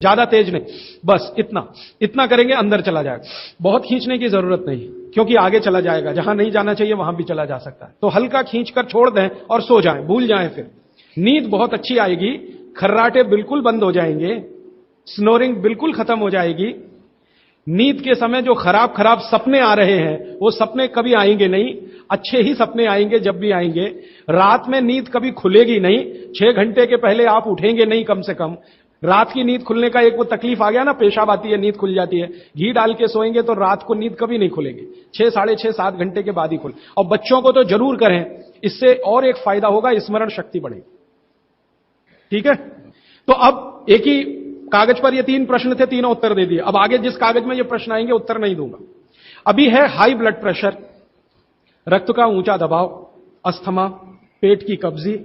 ज्यादा तेज नहीं, बस इतना इतना करेंगे अंदर चला जाएगा। बहुत खींचने की जरूरत नहीं, क्योंकि आगे चला जाएगा, जहां नहीं जाना चाहिए वहां भी चला जा सकता है। तो हल्का खींचकर छोड़ दें और सो जाएं, भूल जाएं। फिर नींद बहुत अच्छी आएगी, खर्राटे बिल्कुल बंद हो जाएंगे, स्नोरिंग बिल्कुल खत्म हो जाएगी। नींद के समय जो खराब खराब सपने आ रहे हैं वो सपने कभी आएंगे नहीं, अच्छे ही सपने आएंगे जब भी आएंगे। रात में नींद कभी खुलेगी नहीं, 6 घंटे के पहले आप उठेंगे नहीं कम से कम। रात की नींद खुलने का एक वो तकलीफ आ गया ना, पेशाब आती है, नींद खुल जाती है। घी डाल के सोएंगे तो रात को नींद कभी नहीं खुलेगी, 6, साढ़े 6, 7 घंटे के बाद ही खुले। और बच्चों को तो जरूर करें, इससे और एक फायदा होगा, स्मरण शक्ति बढ़ेगी। ठीक है, तो अब एक ही कागज पर ये 3 प्रश्न थे, तीनों उत्तर दे दिए। अब आगे जिस कागज में ये प्रश्न आएंगे उत्तर नहीं दूंगा। अभी है हाई ब्लड प्रेशर, रक्त का ऊंचा दबाव, अस्थमा, पेट की कब्जी,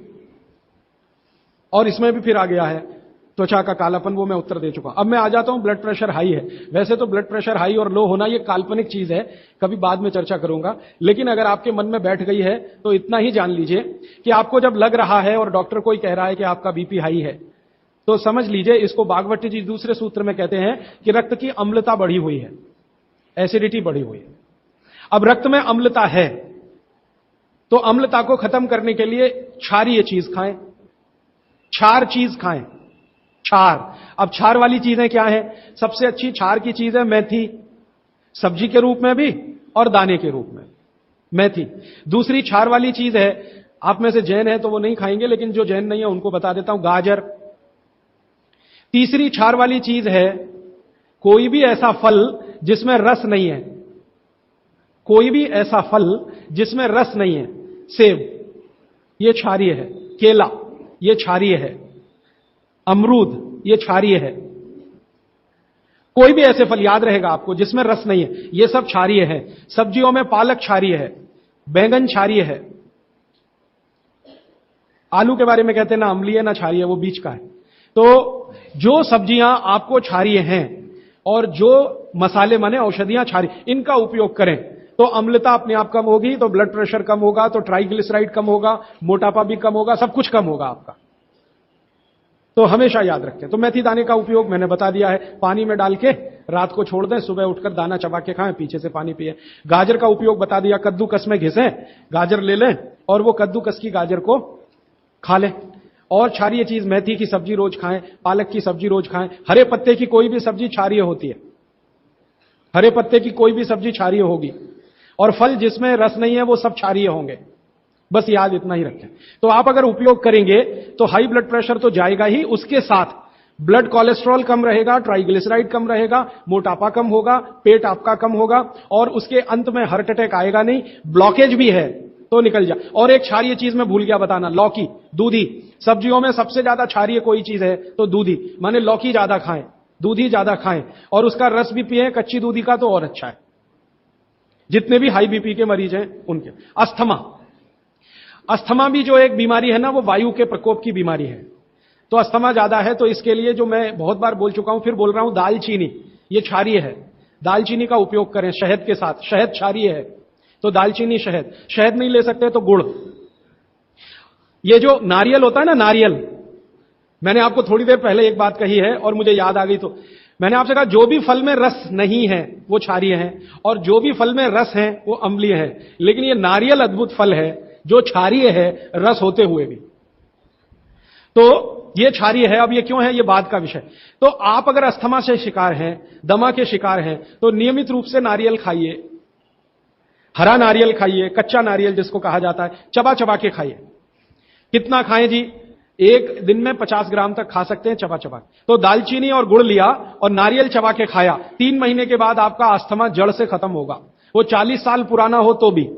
और इसमें भी फिर आ गया है त्वचा का कालापन, वो मैं उत्तर दे चुका। अब मैं आ जाता हूं, ब्लड प्रेशर हाई है। वैसे तो ब्लड प्रेशर हाई और लो होना ये काल्पनिक चीज है, कभी बाद में चर्चा करूंगा, लेकिन अगर आपके मन में बैठ गई है तो इतना ही जान लीजिए कि आपको जब लग रहा है और डॉक्टर कोई कह रहा है कि आपका बीपी हाई है, तो समझ लीजिए, इसको बागवती जी दूसरे सूत्र में कहते हैं कि रक्त की अम्लता बढ़ी हुई है, एसिडिटी बढ़ी हुई है। अब रक्त में अम्लता है तो अम्लता को खत्म करने के लिए क्षारीय चीज खाएं, क्षार चीज खाएं, क्षार। अब क्षार वाली चीजें क्या है? सबसे अच्छी क्षार की चीज है मेथी, सब्जी के रूप में भी और दाने के रूप में मेथी। दूसरी क्षार वाली चीज है, आप में से जैन है तो वो नहीं खाएंगे, लेकिन जो जैन नहीं है उनको बता देता हूं, गाजर। तीसरी क्षार वाली चीज है कोई भी ऐसा फल जिसमें रस नहीं है, कोई भी ऐसा फल जिसमें रस नहीं है। सेब ये क्षारीय है, केला ये क्षारीय है, अमरूद ये क्षारीय है। कोई भी ऐसे फल याद रहेगा आपको जिसमें रस नहीं है, ये सब क्षारीय है। सब्जियों में पालक क्षारीय है, बैंगन क्षारीय है। आलू के बारे में कहते हैं ना अम्लीय ना क्षारीय, वो बीच का है। तो जो सब्जियां आपको क्षारीय हैं और जो मसाले माने औषधियां क्षारीय, इनका उपयोग करें तो अम्लता अपने आप कम होगी, तो ब्लड प्रेशर कम होगा, तो ट्राइग्लिसराइड कम होगा, मोटापा भी कम होगा, सब कुछ कम होगा आपका। तो हमेशा याद रखें। तो मेथी दाने का उपयोग मैंने बता दिया है, पानी में डाल के रात को छोड़ दें, सुबह उठकर दाना चबा के खाएं, पीछे से पानी पिए। गाजर का उपयोग बता दिया, कद्दूकस में घिसें, गाजर ले लें और वो कद्दूकस की गाजर को खा लें। और क्षारीय चीज मेथी की सब्जी रोज खाएं, पालक की सब्जी रोज खाएं। हरे पत्ते की कोई भी सब्जी क्षारीय होती है, हरे पत्ते की कोई भी सब्जी क्षारीय होगी, और फल जिसमें रस नहीं है वो सब क्षारीय होंगे। बस याद इतना ही रखें। तो आप अगर उपयोग करेंगे तो हाई ब्लड प्रेशर तो जाएगा ही, उसके साथ ब्लड कोलेस्ट्रॉल कम रहेगा, ट्राइग्लिसराइड कम रहेगा, मोटापा कम होगा, पेट आपका कम होगा, और उसके अंत में हार्ट अटैक आएगा नहीं। ब्लॉकेज भी है तो निकल जा। और एक क्षारीय चीज में भूल गया बताना, लौकी, दूधी। सब्जियों में सबसे ज्यादा क्षारीय कोई चीज है तो दूधी, माने लौकी ज्यादा खाएं, दूधी ज्यादा खाएं, और उसका रस भी पिए कच्ची दूधी का, तो और अच्छा है। जितने भी हाई बीपी के मरीज हैं उनके। अस्थमा, अस्थमा भी जो एक बीमारी है ना, वो वायु के प्रकोप की बीमारी है। तो अस्थमा ज्यादा है तो इसके लिए जो मैं बहुत बार बोल चुका हूं, फिर बोल रहा हूं, दालचीनी ये क्षारीय है, दालचीनी का उपयोग करें शहद के साथ। शहद क्षारीय है तो दालचीनी, शहद। शहद नहीं ले सकते तो गुड़। ये जो नारियल होता है ना, नारियल, मैंने आपको थोड़ी देर पहले एक बात कही है और मुझे याद आ गई, तो मैंने आपसे कहा जो भी फल में रस नहीं है वो क्षारीय है, और जो भी फल में रस है वो अम्लीय है। लेकिन ये नारियल अद्भुत फल है जो क्षारीय है, रस होते हुए भी। तो ये क्षारीय है। अब ये क्यों है, ये बाद का विषय। तो आप अगर अस्थमा से शिकार हैं, दमा के शिकार हैं, तो नियमित रूप से नारियल खाइए, हरा नारियल खाइए, कच्चा नारियल जिसको कहा जाता है, चबा चबा के खाइए। कितना खाएं जी? एक दिन में 50 ग्राम तक खा सकते हैं चबा चबा। तो दालचीनी और गुड़ लिया और नारियल चबा के खाया, 3 महीने के बाद आपका अस्थमा जड़ से खत्म होगा, वो 40 साल पुराना हो तो भी।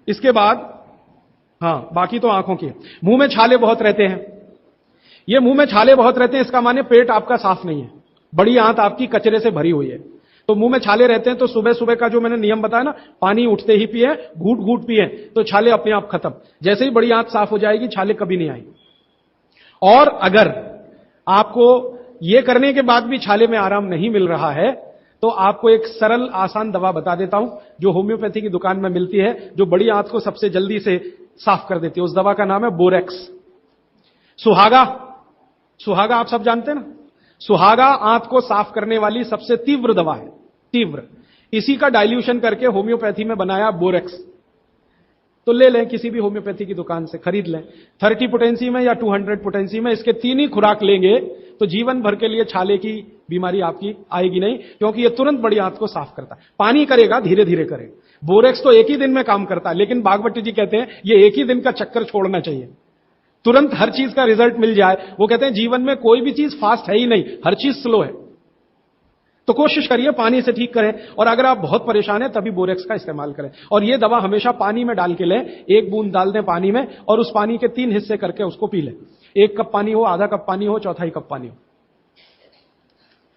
इसके बाद हां, बाकी तो आंखों की। मुंह में छाले बहुत रहते हैं, ये मुंह में छाले बहुत रहते हैं, इसका माने पेट आपका साफ नहीं है, बड़ी आंत आपकी कचरे से भरी हुई है। तो मुंह में छाले रहते हैं तो सुबह सुबह का जो मैंने नियम बताया ना, पानी उठते ही पिए, घूट घूट पिए, तो छाले अपने आप खत्म। जैसे ही बड़ी आंत साफ हो जाएगी, छाले कभी नहीं आएंगे। और अगर आपको ये करने के बाद भी छाले में आराम नहीं मिल रहा है, तो आपको एक सरल आसान दवा बता देता हूं जो होम्योपैथी की दुकान में मिलती है, जो बड़ी आंत को सबसे जल्दी से साफ कर देती है। उस दवा का नाम है बोरेक्स। सुहागा सुहागा आप सब जानते हैं ना, सुहागा आंत को साफ करने वाली सबसे तीव्र दवा है, तीव्र। इसी का डाइल्यूशन करके होम्योपैथी में बनाया बोरेक्स। तो ले लें, किसी भी होम्योपैथी की दुकान से खरीद लें, 30 पोटेंसी में या 200 पोटेंसी में, इसके 3 ही खुराक लेंगे तो जीवन भर के लिए छाले की बीमारी आपकी आएगी नहीं, क्योंकि यह तुरंत बड़ी आंत को साफ करता है। पानी करेगा, धीरे धीरे करेगा। बोरेक्स तो एक ही दिन में काम करता है, लेकिन बागवती जी कहते हैं ये एक ही दिन का चक्कर छोड़ना चाहिए, तुरंत हर चीज का रिजल्ट मिल जाए। वो कहते हैं जीवन में कोई भी चीज फास्ट है ही नहीं, हर चीज स्लो है। तो कोशिश करिए पानी से ठीक करें, और अगर आप बहुत परेशान हैं तभी बोरेक्स का इस्तेमाल करें। और यह दवा हमेशा पानी में डाल के लें, 1 बूंद डाल दें पानी में, और उस पानी के 3 हिस्से करके उसको पी लें। 1 कप पानी हो, आधा कप पानी हो, चौथाई कप पानी हो।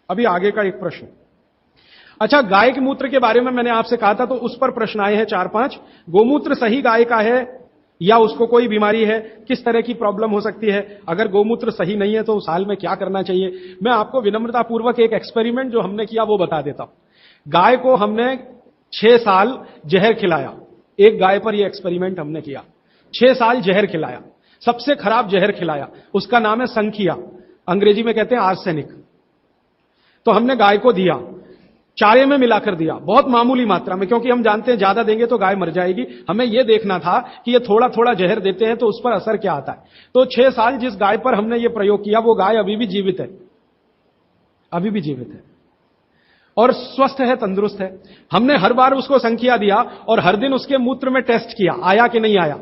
अभी आगे का एक प्रश्न। अच्छा, गाय के मूत्र के बारे में मैंने आपसे कहा था, तो उस पर प्रश्न आए हैं 4-5। गोमूत्र सही गाय का है या उसको कोई बीमारी है, किस तरह की प्रॉब्लम हो सकती है, अगर गोमूत्र सही नहीं है तो उस हाल में क्या करना चाहिए। मैं आपको विनम्रतापूर्वक एक एक्सपेरिमेंट जो हमने किया वो बता देता हूं। गाय को हमने 6 साल जहर खिलाया, एक गाय पर यह एक्सपेरिमेंट हमने किया। 6 साल जहर खिलाया, सबसे खराब जहर खिलाया, उसका नाम है संखिया, अंग्रेजी में कहते हैं आर्सेनिक। तो हमने गाय को दिया, चारे में मिलाकर दिया, बहुत मामूली मात्रा में, क्योंकि हम जानते हैं ज्यादा देंगे तो गाय मर जाएगी। हमें यह देखना था कि ये थोड़ा थोड़ा जहर देते हैं तो उस पर असर क्या आता है। तो 6 साल जिस गाय पर हमने ये प्रयोग किया वो गाय अभी भी जीवित है, अभी भी जीवित है और स्वस्थ है, तंदुरुस्त है। हमने हर बार उसको संखिया दिया और हर दिन उसके मूत्र में टेस्ट किया, आया कि नहीं आया,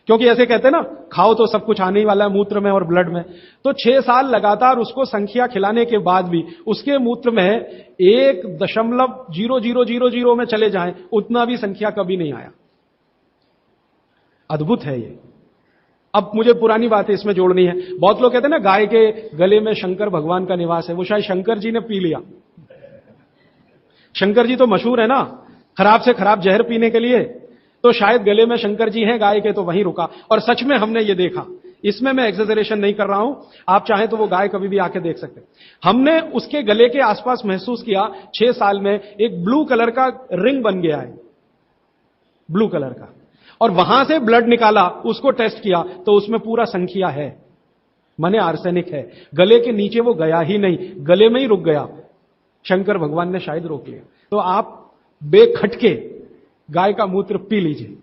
क्योंकि ऐसे कहते हैं ना, खाओ तो सब कुछ आने ही वाला है मूत्र में और ब्लड में। तो 6 साल लगातार उसको संखिया खिलाने के बाद भी उसके मूत्र में 1.0000 में चले जाएं, उतना भी संख्या कभी नहीं आया। अद्भुत है ये। अब मुझे पुरानी बातें इसमें जोड़नी है। बहुत लोग कहते हैं ना गाय के गले में शंकर भगवान का निवास है, वो शायद शंकर जी ने पी लिया। शंकर जी तो मशहूर है ना खराब से खराब जहर पीने के लिए, तो शायद गले में शंकर जी हैं गाय के, तो वहीं रुका। और सच में हमने ये देखा, इसमें मैं एक्सेजरेशन नहीं कर रहा हूं, आप चाहें तो वो गाय कभी भी आके देख सकते हैं। हमने उसके गले के आसपास महसूस किया 6 साल में एक ब्लू कलर का रिंग बन गया है, ब्लू कलर का, और वहां से ब्लड निकाला, उसको टेस्ट किया तो उसमें पूरा संख्या है, माने आर्सेनिक है। गले के नीचे वो गया ही नहीं, गले में ही रुक गया। शंकर भगवान ने शायद रोक लिया। तो आप बेखटके गाय का मूत्र पी लीजिए।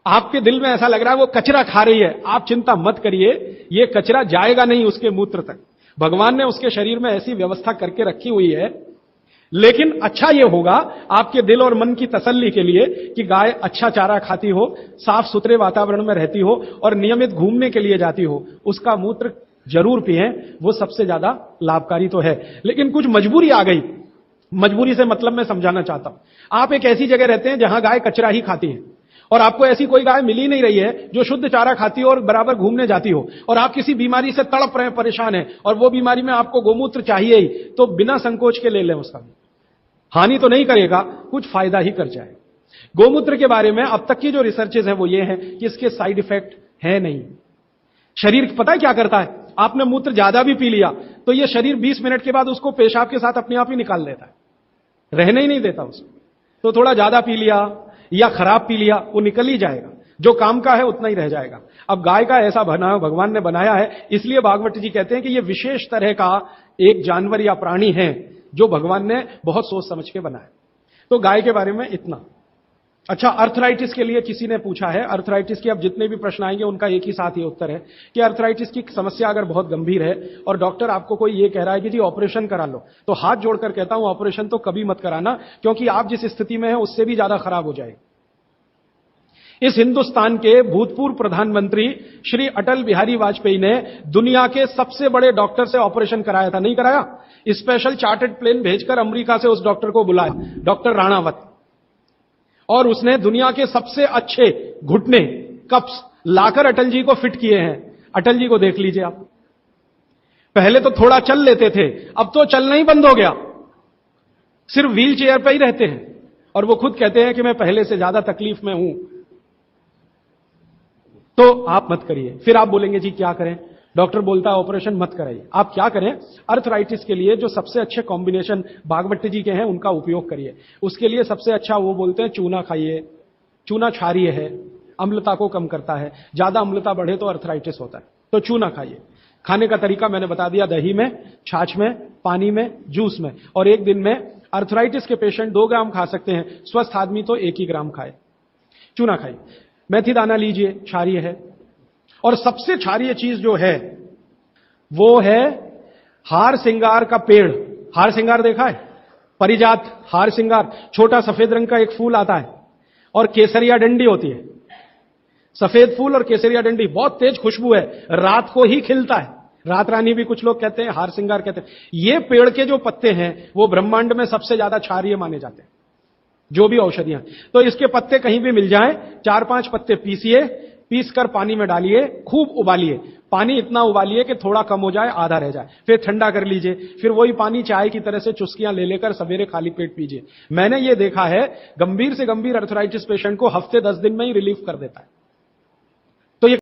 आपके दिल में ऐसा लग रहा है वो कचरा खा रही है, आप चिंता मत करिए, ये कचरा जाएगा नहीं उसके मूत्र तक। भगवान ने उसके शरीर में ऐसी व्यवस्था करके रखी हुई है। लेकिन अच्छा ये होगा आपके दिल और मन की तसल्ली के लिए कि गाय अच्छा चारा खाती हो, साफ सुथरे वातावरण में रहती हो और नियमित घूमने के लिए जाती हो, उसका मूत्र जरूर पिएं, वो सबसे ज्यादा लाभकारी तो है। लेकिन कुछ मजबूरी आ गई, मजबूरी से मतलब मैं समझाना चाहता हूं। आप एक ऐसी जगह रहते हैं जहां गाय कचरा ही खाती है और आपको ऐसी कोई गाय मिल ही नहीं रही है जो शुद्ध चारा खाती हो और बराबर घूमने जाती हो, और आप किसी बीमारी से तड़प रहे हैं, परेशान हैं, और वो बीमारी में आपको गोमूत्र चाहिए ही, तो बिना संकोच के ले लें। उसका हानि तो नहीं करेगा, कुछ फायदा ही कर जाए। गोमूत्र के बारे में अब तक की जो रिसर्चेज है वो ये है कि इसके साइड इफेक्ट है नहीं। शरीर पता है क्या करता है, आपने मूत्र ज्यादा भी पी लिया तो ये शरीर 20 मिनट के बाद उसको पेशाब के साथ अपने आप ही निकाल देता है, रहने ही नहीं देता उसको। तो थोड़ा ज्यादा पी लिया या खराब पी लिया, वो निकल ही जाएगा, जो काम का है उतना ही रह जाएगा। अब गाय का ऐसा बना भगवान ने बनाया है, इसलिए भागवत जी कहते हैं कि ये विशेष तरह का एक जानवर या प्राणी है जो भगवान ने बहुत सोच समझ के बनाया। तो गाय के बारे में इतना। अच्छा, अर्थराइटिस के लिए किसी ने पूछा है, अर्थराइटिस के अब जितने भी प्रश्न आएंगे उनका एक ही साथ ही उत्तर है कि अर्थराइटिस की समस्या अगर बहुत गंभीर है और डॉक्टर आपको कोई ये कह रहा है कि जी ऑपरेशन करा लो, तो हाथ जोड़कर कहता हूं ऑपरेशन तो कभी मत कराना, क्योंकि आप जिस स्थिति में हैं उससे भी ज्यादा खराब हो जाएगी। इस हिंदुस्तान के भूतपूर्व प्रधानमंत्री श्री अटल बिहारी वाजपेयी ने दुनिया के सबसे बड़े डॉक्टर से ऑपरेशन कराया था, नहीं कराया? स्पेशल चार्टर्ड प्लेन भेजकर अमेरिका से उस डॉक्टर को बुलाया, डॉक्टर राणावत, और उसने दुनिया के सबसे अच्छे घुटने कप्स लाकर अटल जी को फिट किए हैं। अटल जी को देख लीजिए आप, पहले तो थोड़ा चल लेते थे, अब तो चलना ही बंद हो गया, सिर्फ व्हील चेयर पर ही रहते हैं, और वो खुद कहते हैं कि मैं पहले से ज्यादा तकलीफ में हूं। तो आप मत करिए। फिर आप बोलेंगे जी क्या करें, डॉक्टर बोलता है ऑपरेशन मत कराइए। आप क्या करें, अर्थराइटिस के लिए जो सबसे अच्छे कॉम्बिनेशन भागवत जी के हैं उनका उपयोग करिए। उसके लिए सबसे अच्छा वो बोलते हैं चूना खाइए, चूना क्षारीय है, अम्लता को कम करता है, ज्यादा अम्लता बढ़े तो अर्थराइटिस होता है, तो चूना खाइए। खाने का तरीका मैंने बता दिया, दही में, छाछ में, पानी में, जूस में। और एक दिन में अर्थराइटिस के पेशेंट 2 ग्राम खा सकते हैं, स्वस्थ आदमी तो 1 ही ग्राम खाए। चूना खाइए। मेथी दाना लीजिए, क्षारीय है। और सबसे क्षारीय चीज जो है वो है हार सिंगार का पेड़। हार सिंगार देखा है? परिजात हार सिंगार, छोटा सफेद रंग का एक फूल आता है और केसरिया डंडी होती है। सफेद फूल और केसरिया डंडी, बहुत तेज खुशबू है, रात को ही खिलता है। रात रानी भी कुछ लोग कहते हैं, हार सिंगार कहते हैं। ये पेड़ के जो पत्ते हैं वो ब्रह्मांड में सबसे ज्यादा क्षारीय माने जाते हैं, जो भी औषधियां। तो इसके पत्ते कहीं भी मिल जाएं, 4-5 पत्ते पीसिए, पीसकर पानी में डालिए, खूब उबालिए। पानी इतना उबालिए कि थोड़ा कम हो जाए, आधा रह जाए, फिर ठंडा कर लीजिए। फिर वही पानी चाय की तरह से चुस्कियां ले लेकर सवेरे खाली पेट पीजिए। मैंने ये देखा है, गंभीर से गंभीर अर्थराइटिस पेशेंट को हफ्ते 10 दिन में ही रिलीफ कर देता है।